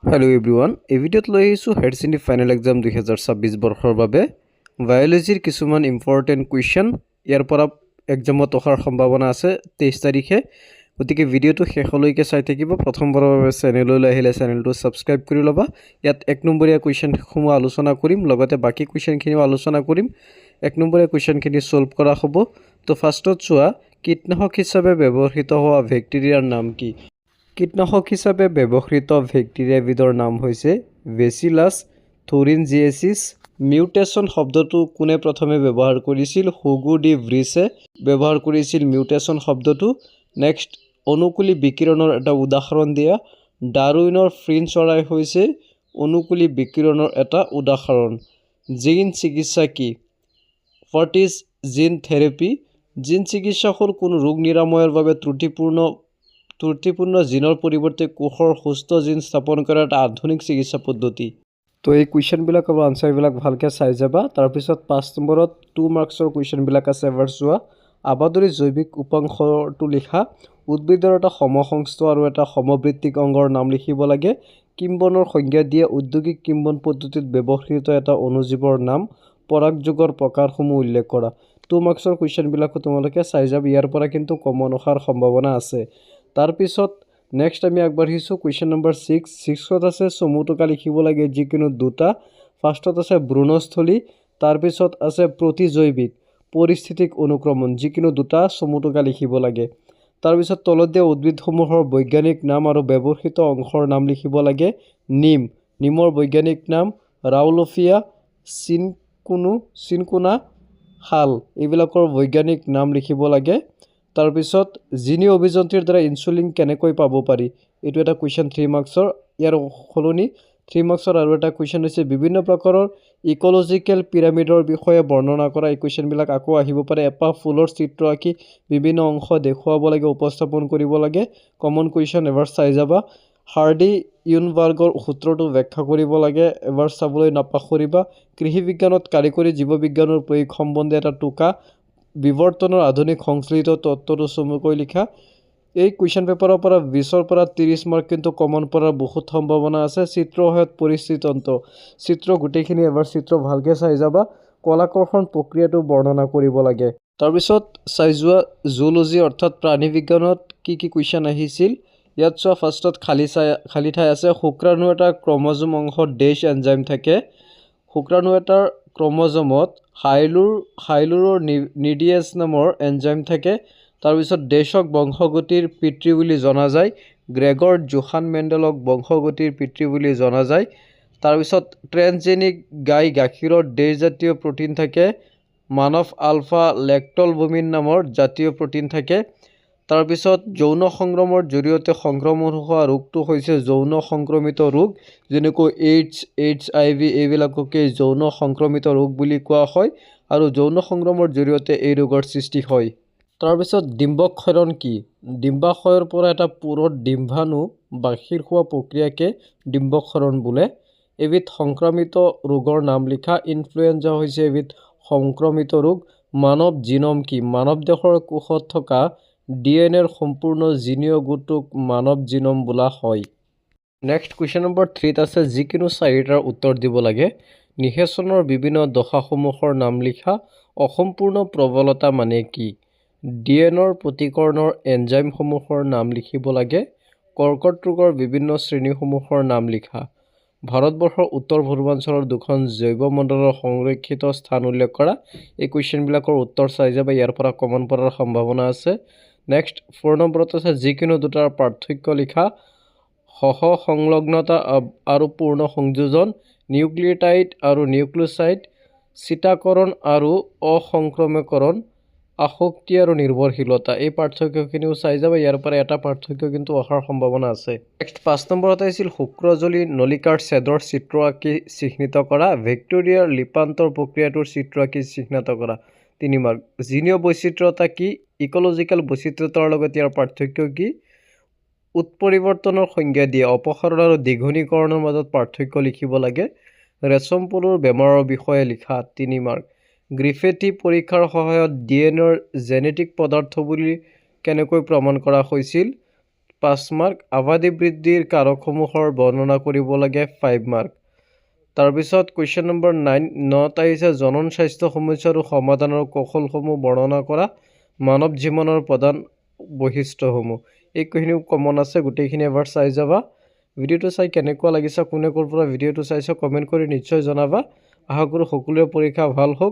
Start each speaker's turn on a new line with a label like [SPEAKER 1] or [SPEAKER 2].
[SPEAKER 1] Hello' everyone, এই ভিডিঅ'ত লৈ আহিছোঁ হায়াৰ ছেকেণ্ডেৰী ফাইনেল এক্সাম 2026 বৰ্ষৰ বাবে বায়'লজিৰ কিছুমান ইম্পৰ্টেণ্ট কুৱেশ্যন। ইয়াৰ পৰা এক্সামত অহাৰ সম্ভাৱনা আছে 23 তাৰিখে। গতিকে ভিডিঅ'টো শেষলৈকে চাই থাকিব। প্ৰথমবাৰৰ বাবে চেনেললৈ আহিলে চেনেলটো ছাবস্ক্ৰাইব কৰি ল'বা। ইয়াত 1 নম্বৰীয়া কুৱেশ্যনসমূহ আলোচনা কৰিম, লগতে বাকী কুৱেশ্যনখিনিও আলোচনা কৰিম। 1 নম্বৰীয়া কুৱেশ্যনখিনি ছল্ভ কৰা হ'ব। তো ফাৰ্ষ্টত চোৱা, কীটনাশক হিচাপে ব্যৱহৃত হোৱা বেক্টেৰিয়াৰ নাম কি? কীটনাশক হিচাপে ব্যৱহৃত বেক্টেৰিয়াবিধৰ নাম হৈছে বেচিলাছ থুৰিনজিয়েচিছ। মিউটেশ্যন শব্দটো কোনে প্ৰথমে ব্যৱহাৰ কৰিছিল? হুগো ডি ভ্ৰিছে ব্যৱহাৰ কৰিছিল মিউটেশ্যন শব্দটো। নেক্সট, অনুকূলী বিকিৰণৰ এটা উদাহৰণ দিয়া। ডাৰউইনৰ ফ্ৰিন চৰাই হৈছে অনুকূলী বিকিৰণৰ এটা উদাহৰণ। জিন চিকিৎসা কি? What is gene therapy? Gene চিকিৎসা হ'ল কোনো ৰোগ নিৰাময়ৰ বাবে ত্ৰুটিপূৰ্ণ জিনৰ পৰিৱৰ্তে কোষৰ সুস্থ জিন স্থাপন কৰা এটা আধুনিক চিকিৎসা পদ্ধতি। তো এই কুৱেশ্যনবিলাক আৰু আনচাৰবিলাক ভালকৈ চাই যাবা। তাৰপিছত 5 নম্বৰত 2 মাৰ্কছৰ কুৱেশ্যনবিলাক আছে, এবাৰ চোৱা। আবাদৰী জৈৱিক উপাংশটো লিখা। উদ্ভিদৰ এটা সমসংস্থ আৰু এটা সমবৃত্তিক অংগৰ নাম লিখিব লাগে। কিম্বনৰ সংজ্ঞা দিয়া। ঔদ্যোগিক কিম্বন পদ্ধতিত ব্যৱহৃত এটা অণুজীৱৰ নাম। পৰাগযোগৰ প্ৰকাৰসমূহ উল্লেখ কৰা। 2 মাৰ্কছৰ কুৱেশ্যনবিলাকো তোমালোকে চাই যাবা। ইয়াৰ পৰা কিন্তু কমন অহাৰ সম্ভাৱনা আছে। তাৰপিছত নেক্সট আমি আগবাঢ়িছোঁ কুৱেশ্যন নম্বৰ 6ত আছে চমুটোকা লিখিব লাগে যিকোনো দুটা। ফাৰ্ষ্টত আছে ভ্ৰূণস্থলী, তাৰপিছত আছে প্ৰতিজৈৱিক পৰিস্থিতিক অনুক্ৰমণ, যিকোনো দুটা চমুটোকা লিখিব লাগে। তাৰপিছত তলত দিয়া উদ্ভিদসমূহৰ বৈজ্ঞানিক নাম আৰু ব্যৱহৃত অংশৰ নাম লিখিব লাগে। নিমৰ বৈজ্ঞানিক নাম ৰাউলফিয়া চিনকোনা, শাল, এইবিলাকৰ বৈজ্ঞানিক নাম লিখিব লাগে। তাৰপিছত জিনি অভিযন্ত্ৰীৰ দ্বাৰা ইনচুলিন কেনেকৈ পাব পাৰি? এইটো এটা কুৱেশ্যন 3 মাৰ্কছৰ। ইয়াৰ সলনি 3 মাৰ্কছৰ আৰু এটা কুৱেশ্যন হৈছে বিভিন্ন প্ৰকাৰৰ ইক'লজিকেল পিৰামিডৰ বিষয়ে বৰ্ণনা কৰা। এই কুৱেশ্যনবিলাক আকৌ আহিব পাৰে। এপাহ ফুলৰ চিত্ৰ আঁকি বিভিন্ন অংশ দেখুৱাব লাগে, উপস্থাপন কৰিব লাগে। কমন কুৱেশ্যন, এবাৰ চাই যাবা। হাৰ্ডি ইউনবাৰ্গৰ সূত্ৰটো ব্যাখ্যা কৰিব লাগে, এবাৰ চাবলৈ নাপাহৰিবা। কৃষি বিজ্ঞানত কাৰিকৰী জীৱবিজ্ঞানৰ প্ৰয়োগ সম্বন্ধে এটা টোকা। বিৱৰ্তনৰ আধুনিক সংশ্লিষ্ট তত্ত্বটো চমুকৈ লিখা। এই কুৱেশ্যন পেপাৰৰ পৰা 20ৰ পৰা 30 মাৰ্ক কিন্তু কমন পৰাৰ বহুত সম্ভাৱনা আছে। চিত্ৰ সহায়ত পৰিস্থিতিতন্ত্ৰ, চিত্ৰ গোটেইখিনি এবাৰ চিত্ৰ ভালকৈ চাই যাবা। কলাকৰ্ষণ প্ৰক্ৰিয়াটো বৰ্ণনা কৰিব লাগে। তাৰপিছত চাই যোৱা জুলজি অৰ্থাৎ প্ৰাণী বিজ্ঞানত কি কুৱেশ্যন আহিছিল। ইয়াত চোৱা, ফাৰ্ষ্টত খালী ঠাই আছে। শুক্ৰাণু এটাৰ ক্ৰমজম অংশত ডেছ এনজাইম থাকে। শুক্ৰাণু এটাৰ ক্ৰমজমত হাইলুৰনিডিয়েছ নামৰ এনজাইম থাকে। তাৰপিছত ডেছক বংশগতিৰ পিতৃ বুলি জনা যায়। গ্ৰেগৰ জোহান মেণ্ডেলক বংশগতিৰ পিতৃ বুলি জনা যায়। তাৰপিছত ট্ৰেন্সজেনিক গাই গাখীৰত ডেছ জাতীয় প্ৰ'টিন থাকে। মানৱ আলফা লেক্টলবুমিন নামৰ জাতীয় প্ৰ'টিন থাকে। তাৰপিছত যৌন সংক্ৰমণৰ জৰিয়তে সংক্ৰমণ হোৱা ৰোগটো হৈছে যৌন সংক্ৰমিত ৰোগ, যেনেকৈ HIV এইবিলাককে যৌন সংক্ৰমিত ৰোগ বুলি কোৱা হয় আৰু যৌন সংক্ৰমণৰ জৰিয়তে এই ৰোগৰ সৃষ্টি হয়। তাৰপিছত ডিম্বক্ষৰণ কি? ডিম্বাশয়ৰ পৰা এটা পুৰঠ ডিম্বাণু বাহিৰ হোৱা প্ৰক্ৰিয়াকে ডিম্বক্ষৰণ বোলে। এবিধ সংক্ৰমিত ৰোগৰ নাম লিখা। ইনফ্লুৱেঞ্জা হৈছে এবিধ সংক্ৰমিত ৰোগ। মানৱ জিনম কি? মানৱ দেহৰ কোষত থকা DNAৰ সম্পূৰ্ণ জিনীয় গোটটোক মানৱ জিনম বোলা হয়। নেক্সট কুৱেশ্যন নম্বৰ 3ত আছে যিকোনো 4টাৰ উত্তৰ দিব লাগে। নিষেচনৰ বিভিন্ন দশাসমূহৰ নাম লিখা। অসম্পূৰ্ণ প্ৰবলতা মানে কি? DNAৰ প্ৰতিকৰণৰ এনজাইমসমূহৰ নাম লিখিব লাগে। কৰ্কট ৰোগৰ বিভিন্ন শ্ৰেণীসমূহৰ নাম লিখা। ভাৰতবৰ্ষৰ উত্তৰ পূৰ্বাঞ্চলৰ 2খন জৈৱমণ্ডলৰ সংৰক্ষিত স্থান উল্লেখ কৰা। এই কুৱেশ্যনবিলাকৰ উত্তৰ চাই যাবা, ইয়াৰ পৰা কমন পৰাৰ সম্ভাৱনা আছে। নেক্সট 4 নম্বৰত আছে যিকোনো দুটাৰ পাৰ্থক্য লিখা। সহ-সংলগ্নতা আৰু পূৰ্ণ সংযোজন, নিউক্লিঅটাইড আৰু নিউক্লিঅচাইড, চিটাকৰণ আৰু অসংক্ৰমকৰণ, আসক্তি আৰু নিৰ্ভৰশীলতা। এই পাৰ্থক্যখিনিও চাই যাবা, ইয়াৰ পৰা এটা পাৰ্থক্য কিন্তু অহাৰ সম্ভাৱনা আছে। নেক্সট 5 নম্বৰত আহিছিল শুক্ৰজলী নলিকাৰ ছেদৰ চিত্ৰ আঁকি চিহ্নিত কৰা। ভেক্টৰিয়াৰ লিপান্তৰ প্ৰক্ৰিয়াটোৰ চিত্ৰ আঁকি চিহ্নিত কৰা। 3 মাৰ্ক। জিনীয় বৈচিত্ৰ্যতা কি? ইক'লজিকেল বৈচিত্ৰ্যতাৰ লগত ইয়াৰ পাৰ্থক্য কি? উৎপৰিৱৰ্তনৰ সংজ্ঞা দিয়ে। অপসাৰণ আৰু দীঘলীকৰণৰ মাজত পাৰ্থক্য লিখিব লাগে। ৰেচম পলুৰ বেমাৰৰ বিষয়ে লিখা। 3 মাৰ্ক। গ্ৰিফেথি পৰীক্ষাৰ সহায়ত DNAৰ জেনেটিক পদাৰ্থ বুলি কেনেকৈ প্ৰমাণ কৰা হৈছিল? 5 মাৰ্ক, আবাদী বৃদ্ধিৰ কাৰকসমূহৰ বৰ্ণনা কৰিব লাগে 5 মাৰ্ক। তাৰপিছত কুৱেশ্যন নম্বৰ 9 আহিছে জনন স্বাস্থ্য সমস্যা আৰু সমাধানৰ কৌশলসমূহ বৰ্ণনা কৰা, মানৱ জীৱনৰ প্ৰধান বৈশিষ্ট্যসমূহ। এইখিনিও কমন আছে, গোটেইখিনি এবাৰ চাই যাবা। ভিডিঅ'টো চাই কেনেকুৱা লাগিছে, কোনে ক'ৰ পৰা ভিডিঅ'টো চাইছে কমেণ্ট কৰি নিশ্চয় জনাবা। আশা কৰোঁ সকলোৰে পৰীক্ষা ভাল হওক।